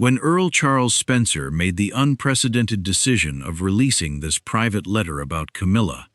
When Earl Charles Spencer made the unprecedented decision of releasing this private letter about Camilla,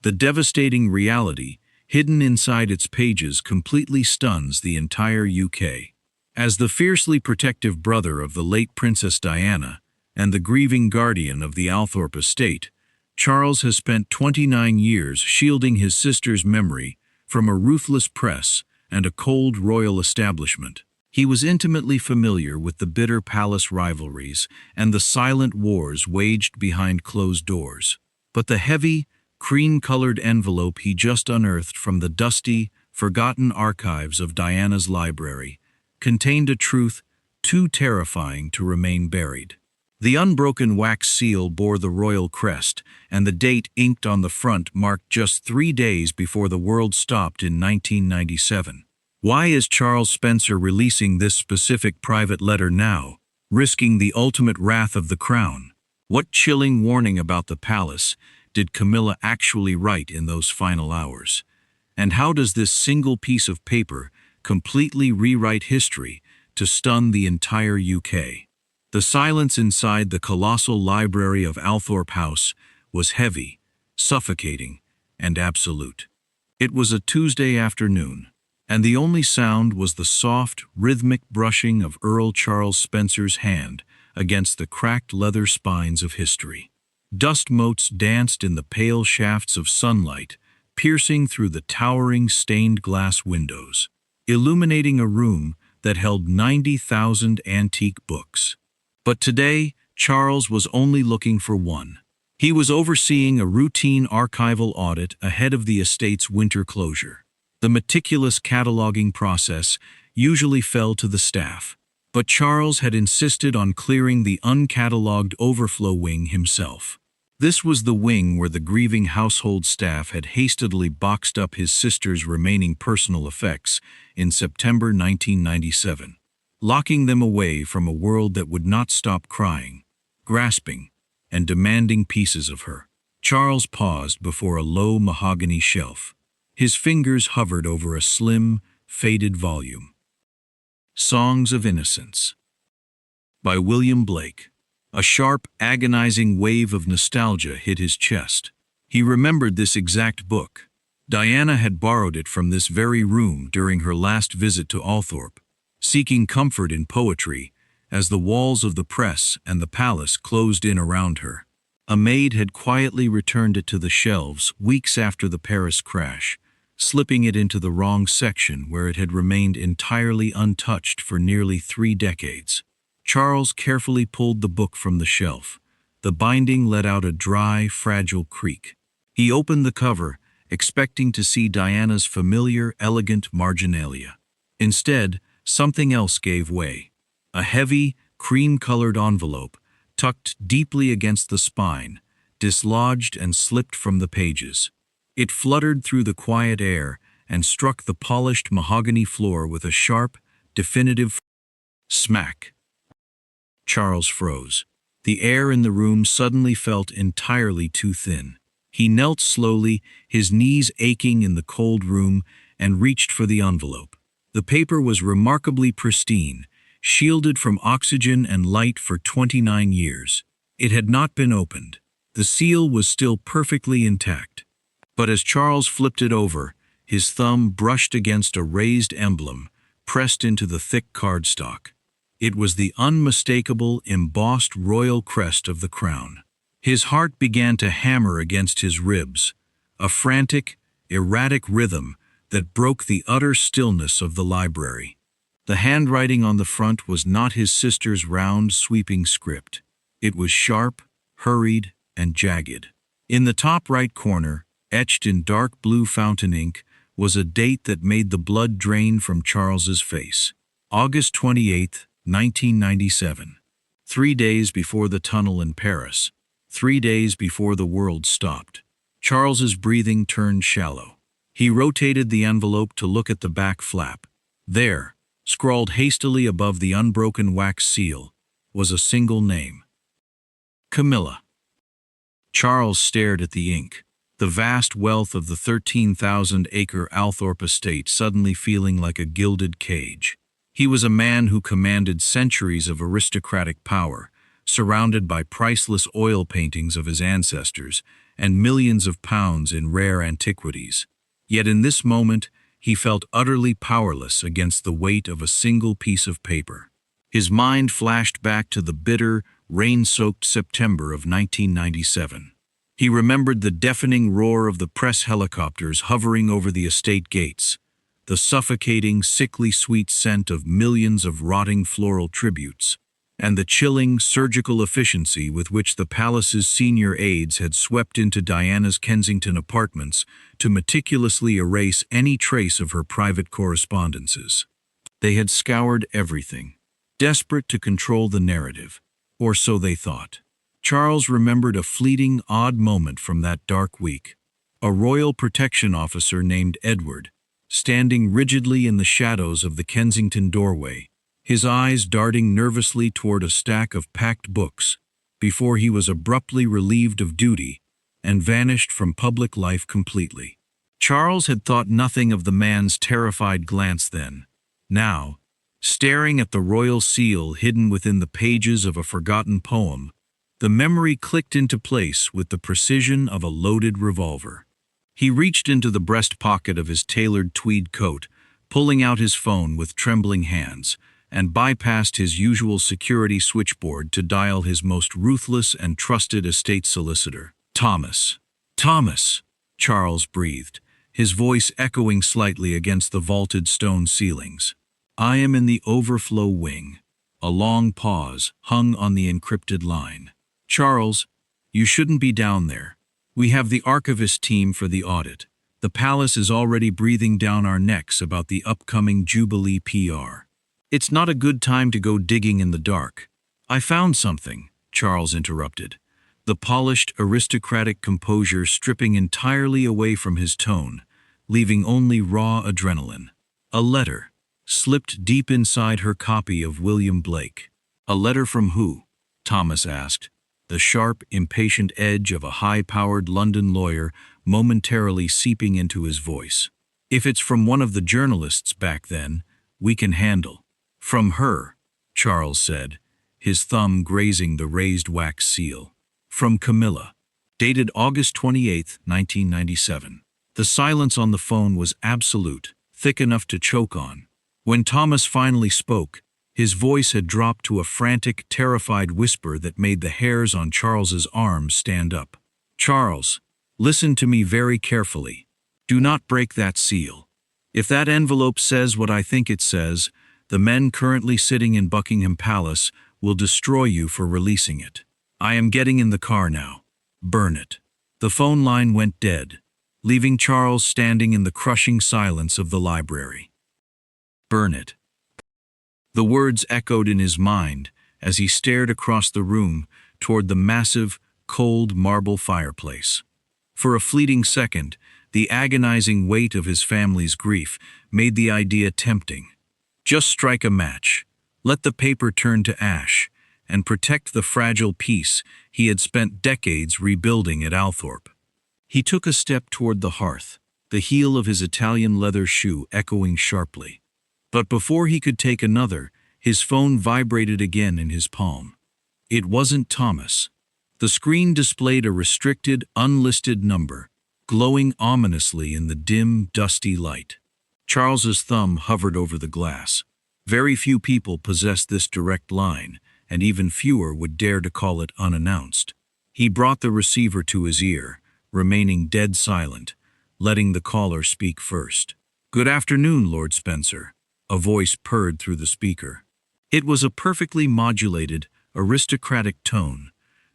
the devastating reality hidden inside its pages completely stuns the entire UK. As the fiercely protective brother of the late Princess Diana and the grieving guardian of the Althorp estate, Charles has spent 29 years shielding his sister's memory from a ruthless press and a cold royal establishment. He was intimately familiar with the bitter palace rivalries and the silent wars waged behind closed doors. But the heavy, cream-colored envelope he just unearthed from the dusty, forgotten archives of Diana's library contained a truth too terrifying to remain buried. The unbroken wax seal bore the royal crest, and the date inked on the front marked just 3 days before the world stopped in 1997. Why is Charles Spencer releasing this specific private letter now, risking the ultimate wrath of the crown? What chilling warning about the palace did Camilla actually write in those final hours? And how does this single piece of paper completely rewrite history to stun the entire UK? The silence inside the colossal library of Althorp House was heavy, suffocating, and absolute. It was a Tuesday afternoon, and the only sound was the soft, rhythmic brushing of Earl Charles Spencer's hand against the cracked leather spines of history. Dust motes danced in the pale shafts of sunlight, piercing through the towering stained glass windows, illuminating a room that held 90,000 antique books. But today, Charles was only looking for one. He was overseeing a routine archival audit ahead of the estate's winter closure. The meticulous cataloging process usually fell to the staff, but Charles had insisted on clearing the uncatalogued overflow wing himself. This was the wing where the grieving household staff had hastily boxed up his sister's remaining personal effects in September 1997. Locking them away from a world that would not stop crying, grasping, and demanding pieces of her. Charles paused before a low mahogany shelf. His fingers hovered over a slim, faded volume. Songs of Innocence by William Blake. A sharp, agonizing wave of nostalgia hit his chest. He remembered this exact book. Diana had borrowed it from this very room during her last visit to Althorp, seeking comfort in poetry as the walls of the press and the palace closed in around her. A maid had quietly returned it to the shelves weeks after the Paris crash, slipping it into the wrong section where it had remained entirely untouched for nearly 3 decades. Charles carefully pulled the book from the shelf. The binding let out a dry, fragile creak. He opened the cover, expecting to see Diana's familiar, elegant marginalia. Instead, something else gave way. A heavy, cream-colored envelope, tucked deeply against the spine, dislodged and slipped from the pages. It fluttered through the quiet air and struck the polished mahogany floor with a sharp, definitive smack. Charles froze. The air in the room suddenly felt entirely too thin. He knelt slowly, his knees aching in the cold room, and reached for the envelope. The paper was remarkably pristine, shielded from oxygen and light for 29 years. It had not been opened. The seal was still perfectly intact. But as Charles flipped it over, his thumb brushed against a raised emblem, pressed into the thick cardstock. It was the unmistakable, embossed royal crest of the crown. His heart began to hammer against his ribs, a frantic, erratic rhythm that broke the utter stillness of the library. The handwriting on the front was not his sister's round, sweeping script. It was sharp, hurried, and jagged. In the top right corner, etched in dark blue fountain ink, was a date that made the blood drain from Charles's face. August 28, 1997. 3 days before the tunnel in Paris. 3 days before the world stopped. Charles's breathing turned shallow. He rotated the envelope to look at the back flap. There, scrawled hastily above the unbroken wax seal, was a single name. Camilla. Charles stared at the ink, the vast wealth of the 13,000-acre Althorp estate suddenly feeling like a gilded cage. He was a man who commanded centuries of aristocratic power, surrounded by priceless oil paintings of his ancestors and millions of pounds in rare antiquities. Yet in this moment, he felt utterly powerless against the weight of a single piece of paper. His mind flashed back to the bitter, rain-soaked September of 1997. He remembered the deafening roar of the press helicopters hovering over the estate gates, the suffocating, sickly sweet scent of millions of rotting floral tributes, and the chilling, surgical efficiency with which the palace's senior aides had swept into Diana's Kensington apartments to meticulously erase any trace of her private correspondences. They had scoured everything, desperate to control the narrative, or so they thought. Charles remembered a fleeting, odd moment from that dark week. A royal protection officer named Edward, standing rigidly in the shadows of the Kensington doorway, his eyes darting nervously toward a stack of packed books, before he was abruptly relieved of duty and vanished from public life completely. Charles had thought nothing of the man's terrified glance then. Now, staring at the royal seal hidden within the pages of a forgotten poem, the memory clicked into place with the precision of a loaded revolver. He reached into the breast pocket of his tailored tweed coat, pulling out his phone with trembling hands, and bypassed his usual security switchboard to dial his most ruthless and trusted estate solicitor. "Thomas. Thomas," Charles breathed, his voice echoing slightly against the vaulted stone ceilings. "I am in the overflow wing." A long pause hung on the encrypted line. "Charles, you shouldn't be down there. We have the archivist team for the audit. The palace is already breathing down our necks about the upcoming Jubilee PR. It's not a good time to go digging in the dark." "I found something," Charles interrupted, the polished, aristocratic composure stripping entirely away from his tone, leaving only raw adrenaline. "A letter, slipped deep inside her copy of William Blake." "A letter from who?" Thomas asked, the sharp, impatient edge of a high-powered London lawyer momentarily seeping into his voice. "If it's from one of the journalists back then, we can handle." "From her," Charles said, his thumb grazing the raised wax seal. "From Camilla. Dated August 28, 1997. The silence on the phone was absolute, thick enough to choke on. When Thomas finally spoke, his voice had dropped to a frantic, terrified whisper that made the hairs on Charles's arms stand up. "Charles, listen to me very carefully. Do not break that seal. If that envelope says what I think it says, the men currently sitting in Buckingham Palace will destroy you for releasing it. I am getting in the car now. Burn it." The phone line went dead, leaving Charles standing in the crushing silence of the library. "Burn it." The words echoed in his mind as he stared across the room toward the massive, cold marble fireplace. For a fleeting second, the agonizing weight of his family's grief made the idea tempting. Just strike a match, let the paper turn to ash, and protect the fragile peace he had spent decades rebuilding at Althorpe. He took a step toward the hearth, the heel of his Italian leather shoe echoing sharply. But before he could take another, his phone vibrated again in his palm. It wasn't Thomas. The screen displayed a restricted, unlisted number, glowing ominously in the dim, dusty light. Charles's thumb hovered over the glass. Very few people possessed this direct line, and even fewer would dare to call it unannounced. He brought the receiver to his ear, remaining dead silent, letting the caller speak first. "Good afternoon, Lord Spencer," a voice purred through the speaker. It was a perfectly modulated, aristocratic tone,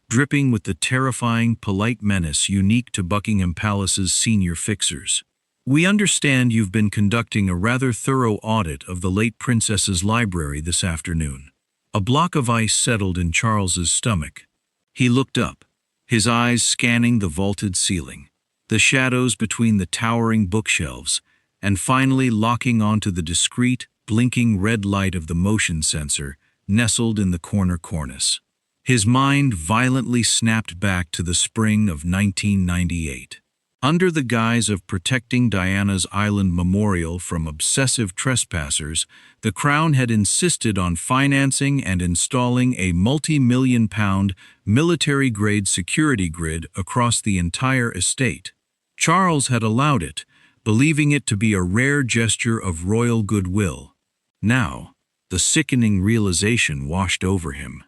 dripping with the terrifying, polite menace unique to Buckingham Palace's senior fixers. "We understand you've been conducting a rather thorough audit of the late princess's library this afternoon." A block of ice settled in Charles's stomach. He looked up, his eyes scanning the vaulted ceiling, the shadows between the towering bookshelves, and finally locking onto the discreet, blinking red light of the motion sensor nestled in the corner cornice. His mind violently snapped back to the spring of 1998. Under the guise of protecting Diana's Island Memorial from obsessive trespassers, the Crown had insisted on financing and installing a multi-million-pound, military-grade security grid across the entire estate. Charles had allowed it, believing it to be a rare gesture of royal goodwill. Now, the sickening realization washed over him.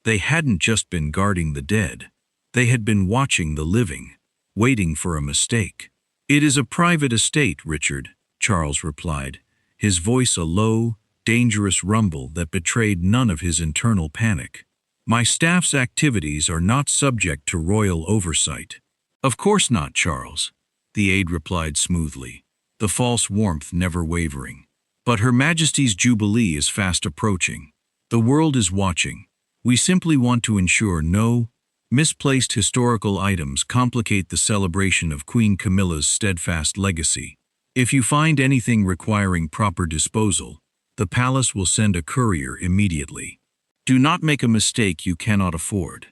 They hadn't just been guarding the dead. They had been watching the living, waiting for a mistake. "It is a private estate, Richard," Charles replied, his voice a low, dangerous rumble that betrayed none of his internal panic. "My staff's activities are not subject to royal oversight." "Of course not, Charles," the aide replied smoothly, the false warmth never wavering. "But Her Majesty's Jubilee is fast approaching. The world is watching. We simply want to ensure no misplaced historical items complicate the celebration of Queen Camilla's steadfast legacy. If you find anything requiring proper disposal, the palace will send a courier immediately. Do not make a mistake you cannot afford."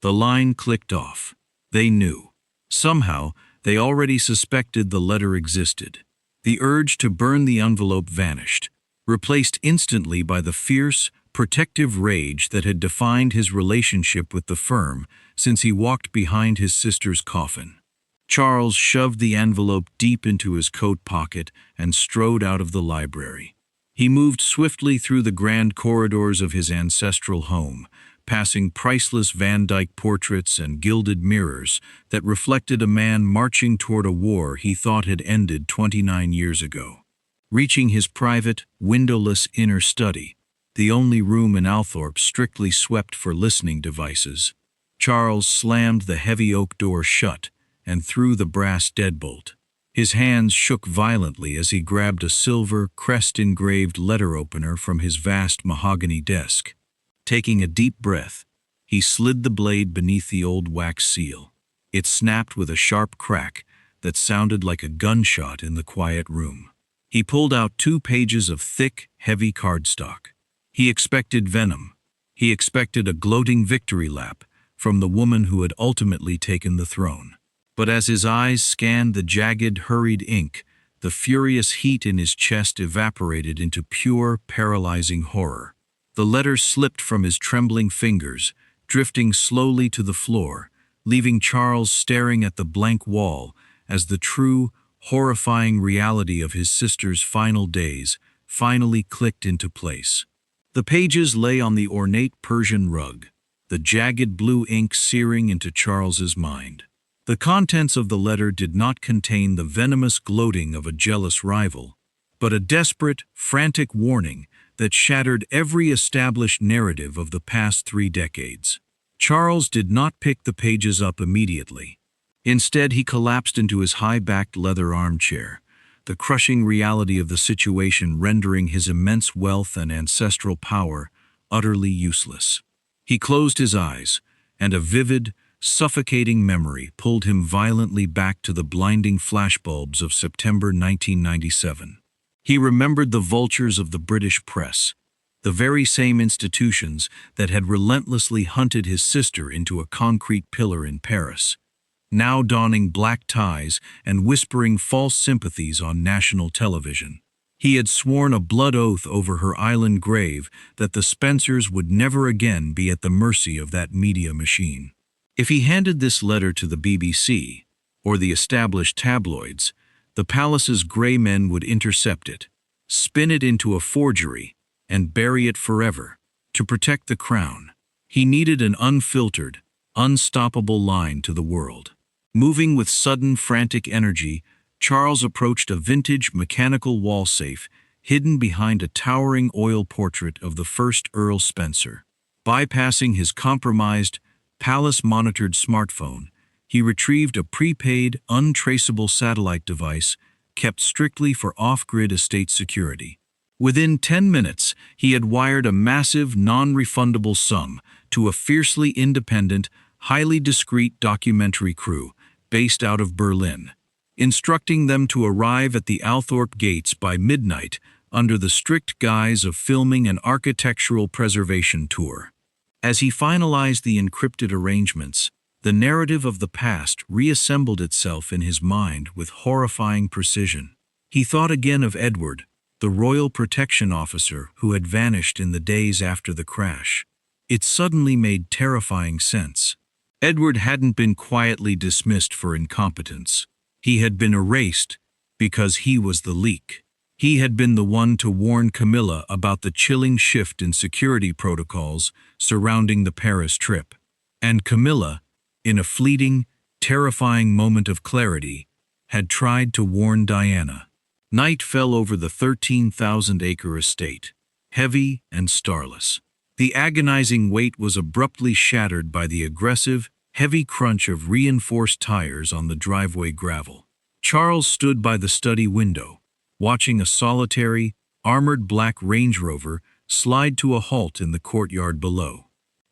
The line clicked off. They knew. Somehow, they already suspected the letter existed. The urge to burn the envelope vanished, replaced instantly by the fierce, protective rage that had defined his relationship with the firm since he walked behind his sister's coffin. Charles shoved the envelope deep into his coat pocket and strode out of the library. He moved swiftly through the grand corridors of his ancestral home, passing priceless Van Dyck portraits and gilded mirrors that reflected a man marching toward a war he thought had ended 29 years ago. Reaching his private, windowless inner study, the only room in Althorpe strictly swept for listening devices, Charles slammed the heavy oak door shut and threw the brass deadbolt. His hands shook violently as he grabbed a silver, crest-engraved letter opener from his vast mahogany desk. Taking a deep breath, he slid the blade beneath the old wax seal. It snapped with a sharp crack that sounded like a gunshot in the quiet room. He pulled out 2 pages of thick, heavy cardstock. He expected venom. He expected a gloating victory lap from the woman who had ultimately taken the throne. But as his eyes scanned the jagged, hurried ink, the furious heat in his chest evaporated into pure, paralyzing horror. The letter slipped from his trembling fingers, drifting slowly to the floor, leaving Charles staring at the blank wall as the true, horrifying reality of his sister's final days finally clicked into place. The pages lay on the ornate Persian rug, the jagged blue ink searing into Charles's mind. The contents of the letter did not contain the venomous gloating of a jealous rival, but a desperate, frantic warning that shattered every established narrative of the past 3 decades. Charles did not pick the pages up immediately. Instead, he collapsed into his high-backed leather armchair, the crushing reality of the situation rendering his immense wealth and ancestral power utterly useless. He closed his eyes, and a vivid, suffocating memory pulled him violently back to the blinding flashbulbs of September 1997. He remembered the vultures of the British press, the very same institutions that had relentlessly hunted his sister into a concrete pillar in Paris, now donning black ties and whispering false sympathies on national television. He had sworn a blood oath over her island grave that the Spencers would never again be at the mercy of that media machine. If he handed this letter to the BBC, or the established tabloids, the palace's grey men would intercept it, spin it into a forgery, and bury it forever. To protect the crown, he needed an unfiltered, unstoppable line to the world. Moving with sudden, frantic energy, Charles approached a vintage mechanical wall safe hidden behind a towering oil portrait of the first Earl Spencer. Bypassing his compromised, palace-monitored smartphone, he retrieved a prepaid, untraceable satellite device kept strictly for off-grid estate security. Within 10 minutes, he had wired a massive, non-refundable sum to a fiercely independent, highly discreet documentary crew based out of Berlin, instructing them to arrive at the Althorpe gates by midnight under the strict guise of filming an architectural preservation tour. As he finalized the encrypted arrangements, The narrative of the past reassembled itself in his mind with horrifying precision. He thought again of Edward, the royal protection officer who had vanished in the days after the crash. It suddenly made terrifying sense. Edward hadn't been quietly dismissed for incompetence. He had been erased because he was the leak. He had been the one to warn Camilla about the chilling shift in security protocols surrounding the Paris trip. And Camilla, in a fleeting, terrifying moment of clarity, had tried to warn Diana. Night fell over the 13,000-acre estate, heavy and starless. The agonizing weight was abruptly shattered by the aggressive, heavy crunch of reinforced tires on the driveway gravel. Charles stood by the study window, watching a solitary, armored black Range Rover slide to a halt in the courtyard below.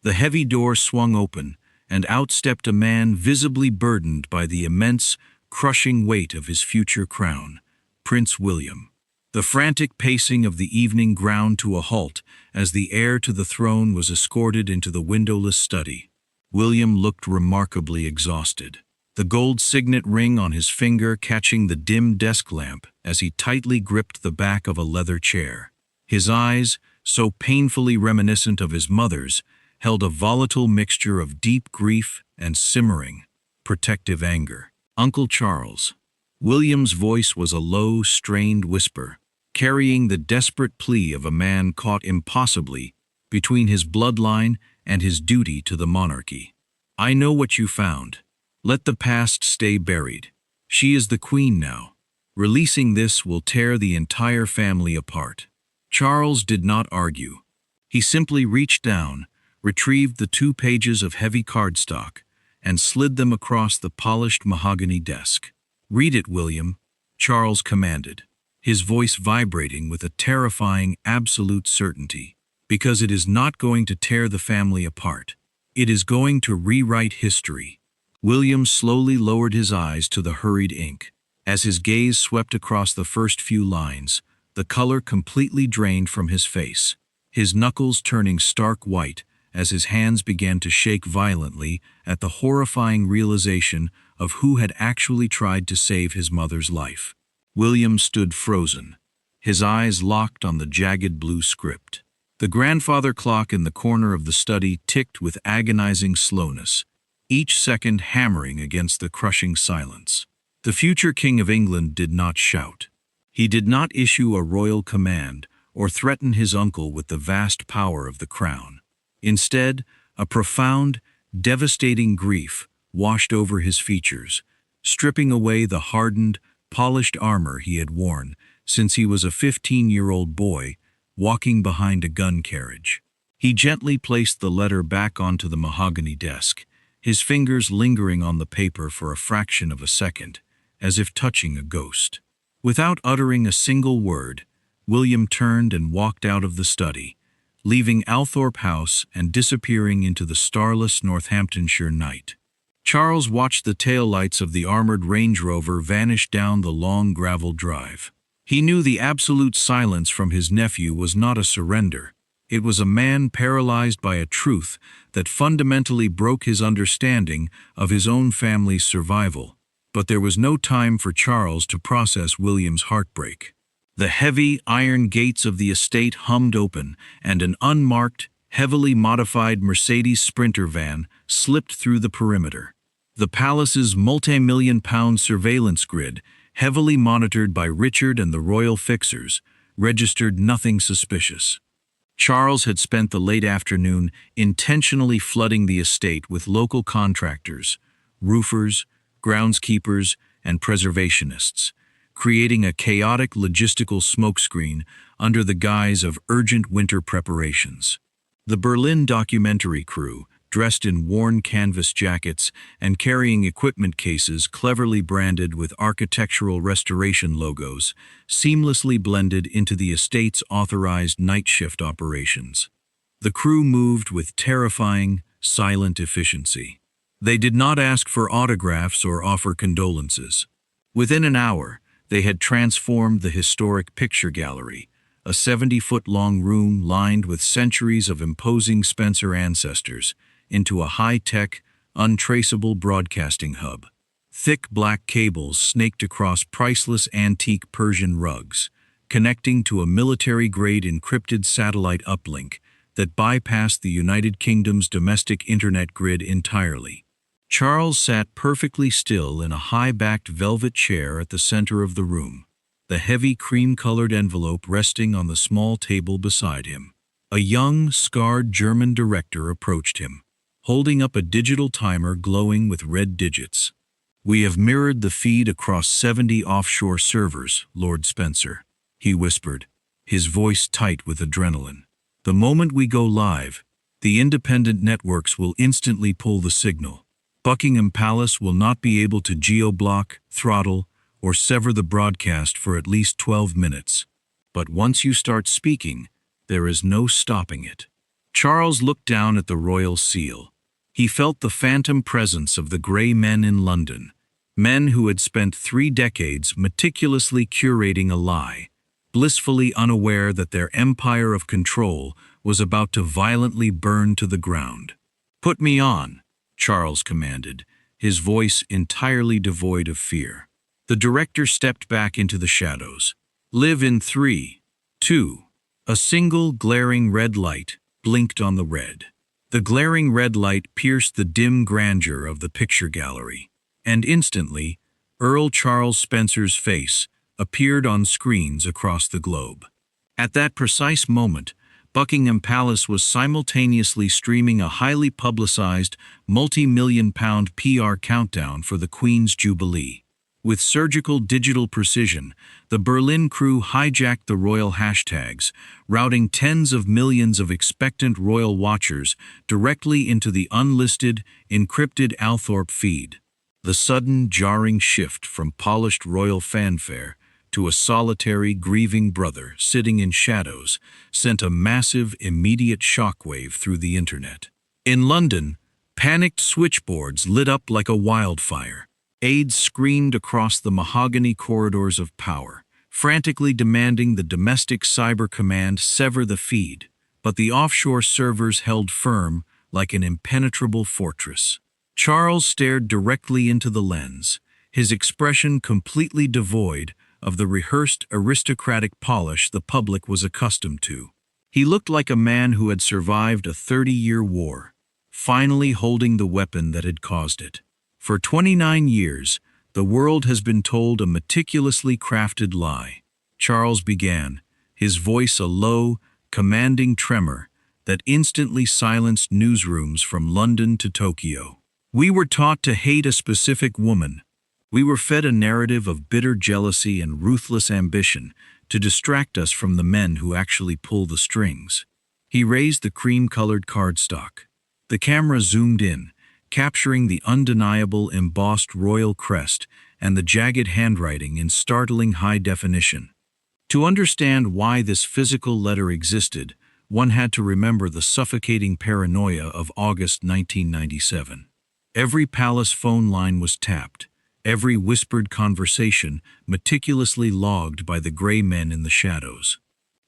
The heavy door swung open, and out stepped a man visibly burdened by the immense, crushing weight of his future crown, Prince William. The frantic pacing of the evening ground to a halt as the heir to the throne was escorted into the windowless study. William looked remarkably exhausted, the gold signet ring on his finger catching the dim desk lamp as he tightly gripped the back of a leather chair. His eyes, so painfully reminiscent of his mother's, held a volatile mixture of deep grief and simmering, protective anger. "Uncle Charles." William's voice was a low, strained whisper, carrying the desperate plea of a man caught impossibly between his bloodline and his duty to the monarchy. "I know what you found. Let the past stay buried. She is the queen now. Releasing this will tear the entire family apart." Charles did not argue. He simply reached down, retrieved the 2 pages of heavy cardstock, and slid them across the polished mahogany desk. "Read it, William," Charles commanded, his voice vibrating with a terrifying, absolute certainty. "Because it is not going to tear the family apart. It is going to rewrite history." William slowly lowered his eyes to the hurried ink. As his gaze swept across the first few lines, the color completely drained from his face, his knuckles turning stark white as his hands began to shake violently at the horrifying realization of who had actually tried to save his mother's life. William stood frozen, his eyes locked on the jagged blue script. The grandfather clock in the corner of the study ticked with agonizing slowness, each second hammering against the crushing silence. The future King of England did not shout. He did not issue a royal command or threaten his uncle with the vast power of the crown. Instead, a profound, devastating grief washed over his features, stripping away the hardened, polished armor he had worn since he was a 15-year-old boy walking behind a gun carriage. He gently placed the letter back onto the mahogany desk, his fingers lingering on the paper for a fraction of a second, as if touching a ghost. Without uttering a single word, William turned and walked out of the study, leaving Althorpe House and disappearing into the starless Northamptonshire night. Charles watched the taillights of the armored Range Rover vanish down the long gravel drive. He knew the absolute silence from his nephew was not a surrender. It was a man paralyzed by a truth that fundamentally broke his understanding of his own family's survival. But there was no time for Charles to process William's heartbreak. The heavy iron gates of the estate hummed open, and an unmarked, heavily modified Mercedes Sprinter van slipped through the perimeter. The palace's multi-million-pound surveillance grid, heavily monitored by Richard and the royal fixers, registered nothing suspicious. Charles had spent the late afternoon intentionally flooding the estate with local contractors, roofers, groundskeepers, and preservationists, creating a chaotic logistical smokescreen under the guise of urgent winter preparations. The Berlin documentary crew, dressed in worn canvas jackets and carrying equipment cases cleverly branded with architectural restoration logos, seamlessly blended into the estate's authorized night shift operations. The crew moved with terrifying, silent efficiency. They did not ask for autographs or offer condolences. Within an hour, they had transformed the historic picture gallery, a 70-foot-long room lined with centuries of imposing Spencer ancestors, into a high-tech, untraceable broadcasting hub. Thick black cables snaked across priceless antique Persian rugs, connecting to a military-grade encrypted satellite uplink that bypassed the United Kingdom's domestic internet grid entirely. Charles sat perfectly still in a high-backed velvet chair at the center of the room, the heavy cream-colored envelope resting on the small table beside him. A young, scarred German director approached him, holding up a digital timer glowing with red digits. "We have mirrored the feed across 70 offshore servers, Lord Spencer," he whispered, his voice tight with adrenaline. "The moment we go live, the independent networks will instantly pull the signal. Buckingham Palace will not be able to geo-block, throttle, or sever the broadcast for at least 12 minutes. But once you start speaking, there is no stopping it." Charles looked down at the royal seal. He felt the phantom presence of the grey men in London, men who had spent 3 decades meticulously curating a lie, blissfully unaware that their empire of control was about to violently burn to the ground. "Put me on," Charles commanded, his voice entirely devoid of fear. The director stepped back into the shadows. "Live in 3, 2. A single glaring red light blinked on the red. The glaring red light pierced the dim grandeur of the picture gallery, and instantly, Earl Charles Spencer's face appeared on screens across the globe. At that precise moment, Buckingham Palace was simultaneously streaming a highly publicized, multi-million-pound PR countdown for the Queen's Jubilee. With surgical digital precision, the Berlin crew hijacked the royal hashtags, routing tens of millions of expectant royal watchers directly into the unlisted, encrypted Althorp feed. The sudden, jarring shift from polished royal fanfare to a solitary, grieving brother sitting in shadows sent a massive, immediate shockwave through the internet. In London, panicked switchboards lit up like a wildfire. Aides screamed across the mahogany corridors of power, frantically demanding the domestic cyber command sever the feed, but the offshore servers held firm like an impenetrable fortress. Charles stared directly into the lens, his expression completely devoid of the rehearsed aristocratic polish the public was accustomed to. He looked like a man who had survived a 30-year war, finally holding the weapon that had caused it. For 29 years, the world has been told a meticulously crafted lie. Charles began, his voice a low, commanding tremor that instantly silenced newsrooms from London to Tokyo. "We were taught to hate a specific woman. We were fed a narrative of bitter jealousy and ruthless ambition to distract us from the men who actually pull the strings." He raised the cream-colored cardstock. The camera zoomed in, capturing the undeniable embossed royal crest and the jagged handwriting in startling high definition. To understand why this physical letter existed, one had to remember the suffocating paranoia of August 1997. Every palace phone line was tapped, every whispered conversation meticulously logged by the grey men in the shadows.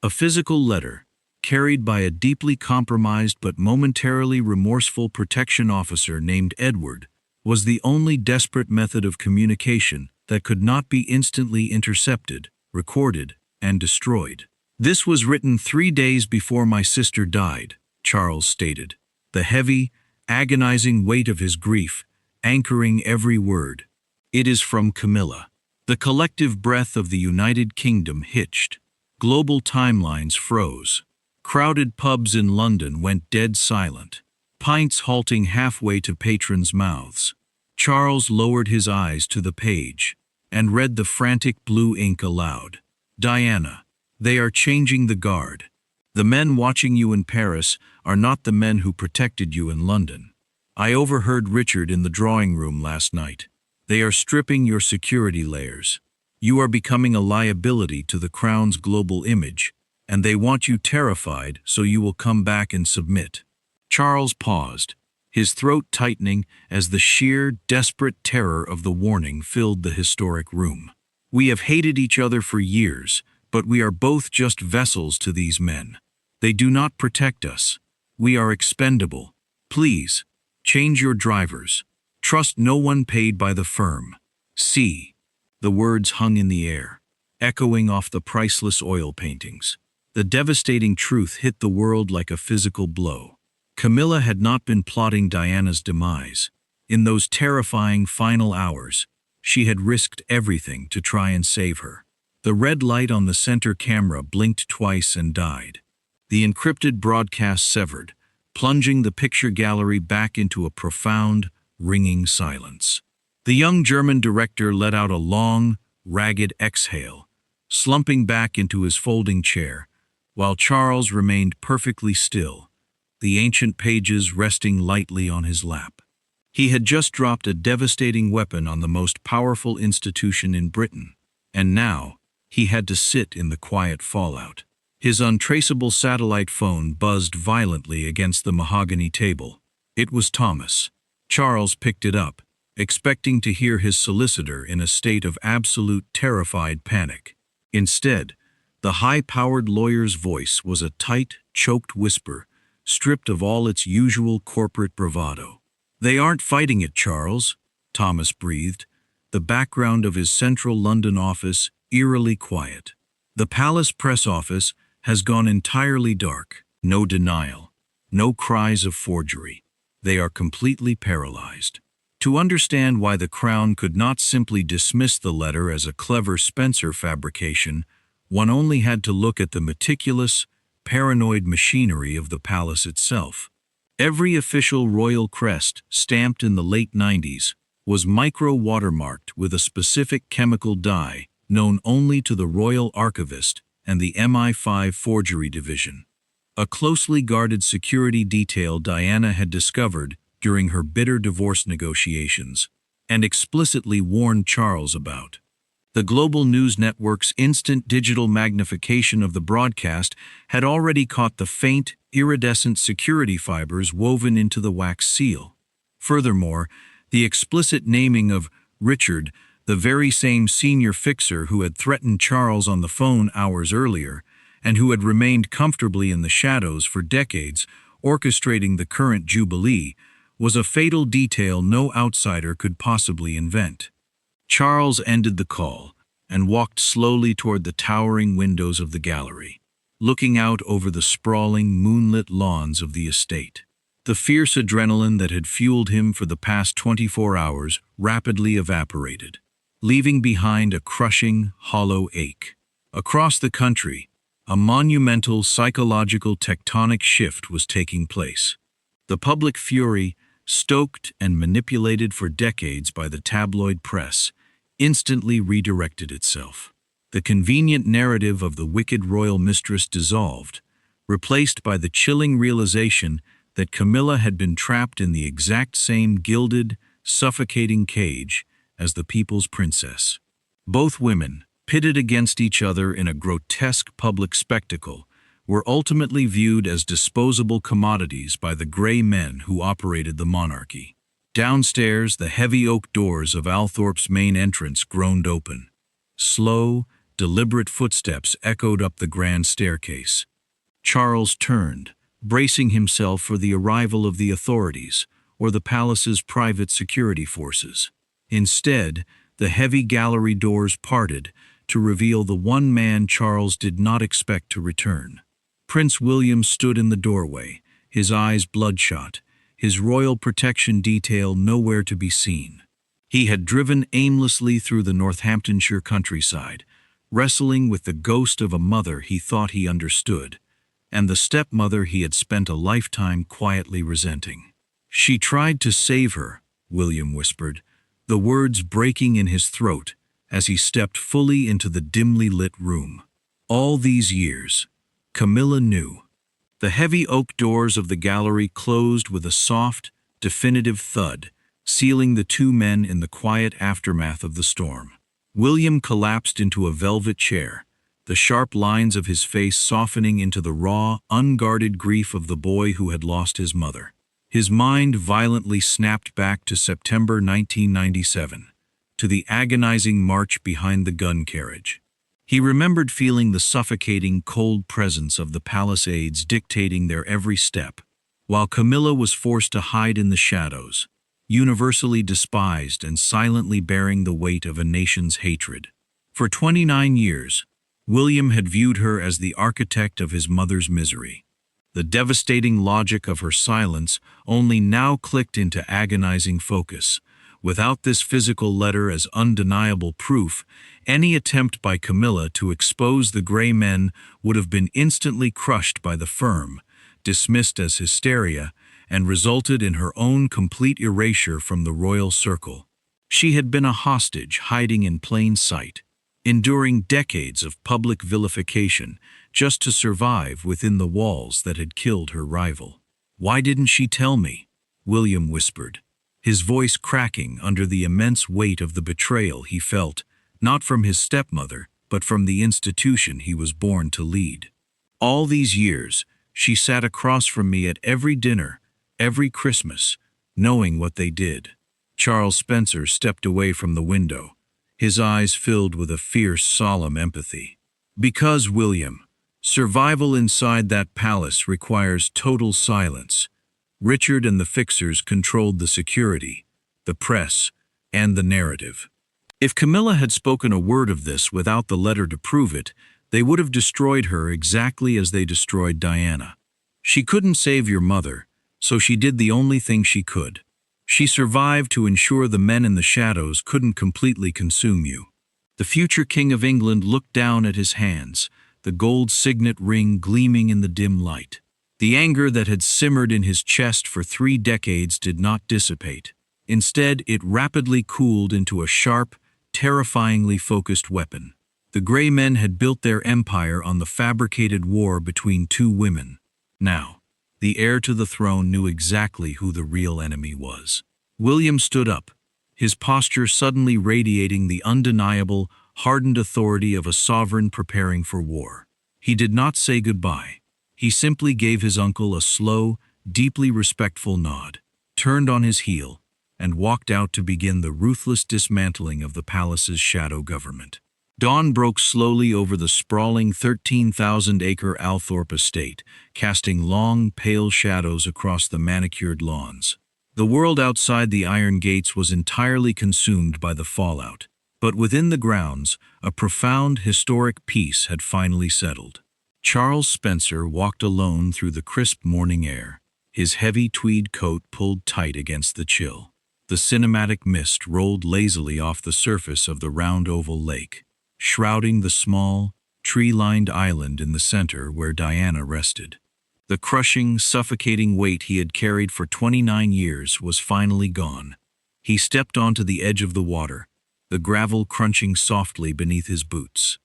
A physical letter, carried by a deeply compromised but momentarily remorseful protection officer named Edward, was the only desperate method of communication that could not be instantly intercepted, recorded, and destroyed. "This was written 3 days before my sister died," Charles stated, the heavy, agonizing weight of his grief anchoring every word. "It is from Camilla." The collective breath of the United Kingdom hitched. Global timelines froze. Crowded pubs in London went dead silent, pints halting halfway to patrons' mouths. Charles lowered his eyes to the page and read the frantic blue ink aloud. "Diana, they are changing the guard. The men watching you in Paris are not the men who protected you in London. I overheard Richard in the drawing room last night. They are stripping your security layers. You are becoming a liability to the Crown's global image, and they want you terrified so you will come back and submit." Charles paused, his throat tightening as the sheer, desperate terror of the warning filled the historic room. "We have hated each other for years, but we are both just vessels to these men. They do not protect us. We are expendable. Please, Change your drivers. Trust no one paid by the firm. C. The words hung in the air, echoing off the priceless oil paintings. The devastating truth hit the world like a physical blow. Camilla had not been plotting Diana's demise. In those terrifying final hours, she had risked everything to try and save her. The red light on the center camera blinked twice and died. The encrypted broadcast severed, plunging the picture gallery back into a profound, ringing silence. The young German director let out a long, ragged exhale, slumping back into his folding chair, while Charles remained perfectly still, the ancient pages resting lightly on his lap. He had just dropped a devastating weapon on the most powerful institution in Britain, and now he had to sit in the quiet fallout. His untraceable satellite phone buzzed violently against the mahogany table. It was Thomas. Charles picked it up, expecting to hear his solicitor in a state of absolute terrified panic. Instead, the high-powered lawyer's voice was a tight, choked whisper, stripped of all its usual corporate bravado. "They aren't fighting it, Charles," Thomas breathed, the background of his central London office eerily quiet. "The Palace press office has gone entirely dark. No denial, no cries of forgery. They are completely paralyzed." To understand why the Crown could not simply dismiss the letter as a clever Spencer fabrication, one only had to look at the meticulous, paranoid machinery of the palace itself. Every official royal crest, stamped in the late 90s, was micro-watermarked with a specific chemical dye known only to the royal archivist and the MI5 forgery division. A closely guarded security detail Diana had discovered during her bitter divorce negotiations, and explicitly warned Charles about. The global news network's instant digital magnification of the broadcast had already caught the faint, iridescent security fibers woven into the wax seal. Furthermore, the explicit naming of Richard, the very same senior fixer who had threatened Charles on the phone hours earlier, and who had remained comfortably in the shadows for decades, orchestrating the current jubilee, was a fatal detail no outsider could possibly invent. Charles ended the call and walked slowly toward the towering windows of the gallery, looking out over the sprawling, moonlit lawns of the estate. The fierce adrenaline that had fueled him for the past 24 hours rapidly evaporated, leaving behind a crushing, hollow ache. Across the country, a monumental psychological tectonic shift was taking place. The public fury, stoked and manipulated for decades by the tabloid press, instantly redirected itself. The convenient narrative of the wicked royal mistress dissolved, replaced by the chilling realization that Camilla had been trapped in the exact same gilded, suffocating cage as the people's princess. Both women, pitted against each other in a grotesque public spectacle, were ultimately viewed as disposable commodities by the gray men who operated the monarchy. Downstairs, the heavy oak doors of Althorpe's main entrance groaned open. Slow, deliberate footsteps echoed up the grand staircase. Charles turned, bracing himself for the arrival of the authorities or the palace's private security forces. Instead, the heavy gallery doors parted to reveal the one man Charles did not expect to return. Prince William stood in the doorway, his eyes bloodshot, his royal protection detail nowhere to be seen. He had driven aimlessly through the Northamptonshire countryside, wrestling with the ghost of a mother he thought he understood, and the stepmother he had spent a lifetime quietly resenting. "She tried to save her," William whispered, the words breaking in his throat as he stepped fully into the dimly lit room. All these years, Camilla knew. The heavy oak doors of the gallery closed with a soft, definitive thud, sealing the two men in the quiet aftermath of the storm. William collapsed into a velvet chair, the sharp lines of his face softening into the raw, unguarded grief of the boy who had lost his mother. His mind violently snapped back to September 1997, to the agonizing march behind the gun carriage. He remembered feeling the suffocating, cold presence of the palace aides dictating their every step, while Camilla was forced to hide in the shadows, universally despised and silently bearing the weight of a nation's hatred. For 29 years, William had viewed her as the architect of his mother's misery. The devastating logic of her silence only now clicked into agonizing focus. Without this physical letter as undeniable proof, any attempt by Camilla to expose the gray men would have been instantly crushed by the firm, dismissed as hysteria, and resulted in her own complete erasure from the royal circle. She had been a hostage hiding in plain sight, enduring decades of public vilification just to survive within the walls that had killed her rival. "Why didn't she tell me?" William whispered, his voice cracking under the immense weight of the betrayal he felt, not from his stepmother, but from the institution he was born to lead. All these years, she sat across from me at every dinner, every Christmas, knowing what they did. Charles Spencer stepped away from the window, his eyes filled with a fierce, solemn empathy. "Because, William, survival inside that palace requires total silence. Richard and the fixers controlled the security, the press, and the narrative. If Camilla had spoken a word of this without the letter to prove it, they would have destroyed her exactly as they destroyed Diana. She couldn't save your mother, so she did the only thing she could. She survived to ensure the men in the shadows couldn't completely consume you." The future King of England looked down at his hands, the gold signet ring gleaming in the dim light. The anger that had simmered in his chest for 3 decades did not dissipate. Instead, it rapidly cooled into a sharp, terrifyingly focused weapon. The Grey Men had built their empire on the fabricated war between 2 women. Now, the heir to the throne knew exactly who the real enemy was. William stood up, his posture suddenly radiating the undeniable, hardened authority of a sovereign preparing for war. He did not say goodbye. He simply gave his uncle a slow, deeply respectful nod, turned on his heel, and walked out to begin the ruthless dismantling of the palace's shadow government. Dawn broke slowly over the sprawling 13,000-acre Althorpe estate, casting long, pale shadows across the manicured lawns. The world outside the iron gates was entirely consumed by the fallout, but within the grounds, a profound, historic peace had finally settled. Charles Spencer walked alone through the crisp morning air, his heavy tweed coat pulled tight against the chill. The cinematic mist rolled lazily off the surface of the round oval lake, shrouding the small, tree-lined island in the center where Diana rested. The crushing, suffocating weight he had carried for 29 years was finally gone. He stepped onto the edge of the water, the gravel crunching softly beneath his boots.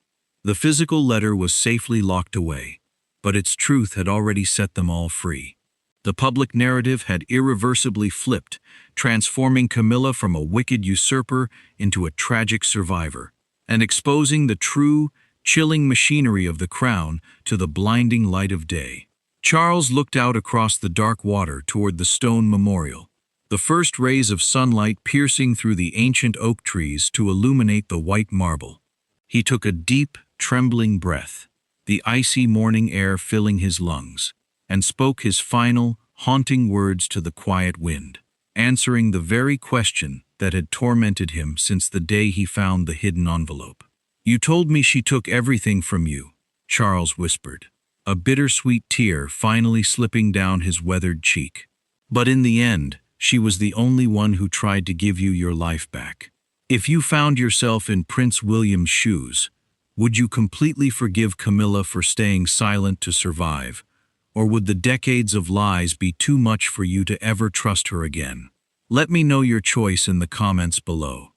The physical letter was safely locked away, but its truth had already set them all free. The public narrative had irreversibly flipped, transforming Camilla from a wicked usurper into a tragic survivor, and exposing the true, chilling machinery of the crown to the blinding light of day. Charles looked out across the dark water toward the stone memorial, the first rays of sunlight piercing through the ancient oak trees to illuminate the white marble. He took a deep, trembling breath, the icy morning air filling his lungs, and spoke his final, haunting words to the quiet wind, answering the very question that had tormented him since the day he found the hidden envelope. "You told me she took everything from you," Charles whispered, a bittersweet tear finally slipping down his weathered cheek. "But in the end, she was the only one who tried to give you your life back. If you found yourself in Prince William's shoes, would you completely forgive Camilla for staying silent to survive, or would the decades of lies be too much for you to ever trust her again? Let me know your choice in the comments below.